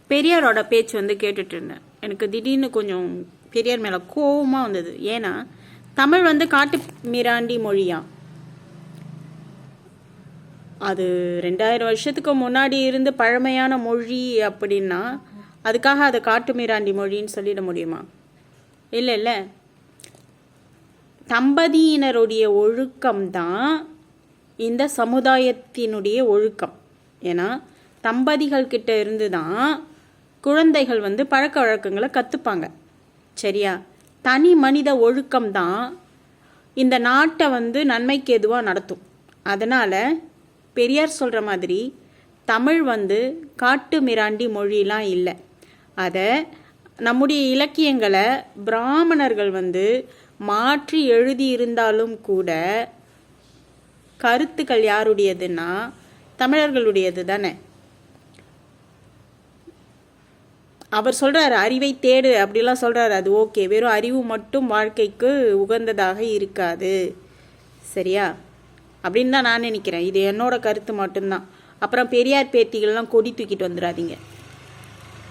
பெரியாரோட பேச்சு வந்து கேட்டுட்டு இருந்தேன். எனக்கு திடீர்னு கொஞ்சம் பெரியார் மேலே கோபமாக வந்தது. ஏன்னா தமிழ் வந்து காட்டு மிராண்டி மொழியா, அது 2000 வருஷத்துக்கு முன்னாடி இருந்து பழமையான மொழி அப்படின்னா அதுக்காக அதை காட்டு மிராண்டி மொழின்னு சொல்லிட முடியுமா? இல்லை இல்லை, தம்பதியினருடைய ஒழுக்கம்தான் இந்த சமுதாயத்தினுடைய ஒழுக்கம். ஏன்னா தம்பதிகள் கிட்ட இருந்து தான் குழந்தைகள் வந்து பழக்க வழக்கங்களை கற்றுப்பாங்க. சரியா? தனி மனித ஒழுக்கம்தான் இந்த நாட்டை வந்து நன்மைக்கு எதுவாக நடத்தும். அதனால் பெரியார் சொல்கிற மாதிரி தமிழ் வந்து காட்டு மிராண்டி மொழிலாம் இல்லை. அதை நம்முடைய இலக்கியங்களை பிராமணர்கள் வந்து மாற்றி எழுதியிருந்தாலும் கூட கருத்துக்கள் யாருடையதுன்னா தமிழர்களுடையது தானே. அவர் சொல்கிறாரு அறிவை தேடு அப்படிலாம் சொல்கிறாரு. அது ஓகே, வெறும் அறிவு மட்டும் வாழ்க்கைக்கு உகந்ததாக இருக்காது. சரியா? அப்படின்னு தான் நான் நினைக்கிறேன். இது என்னோட கருத்து மட்டும்தான். அப்புறம் பெரியார் பேத்திகள்லாம் கொடி தூக்கிட்டு வந்துடாதீங்க.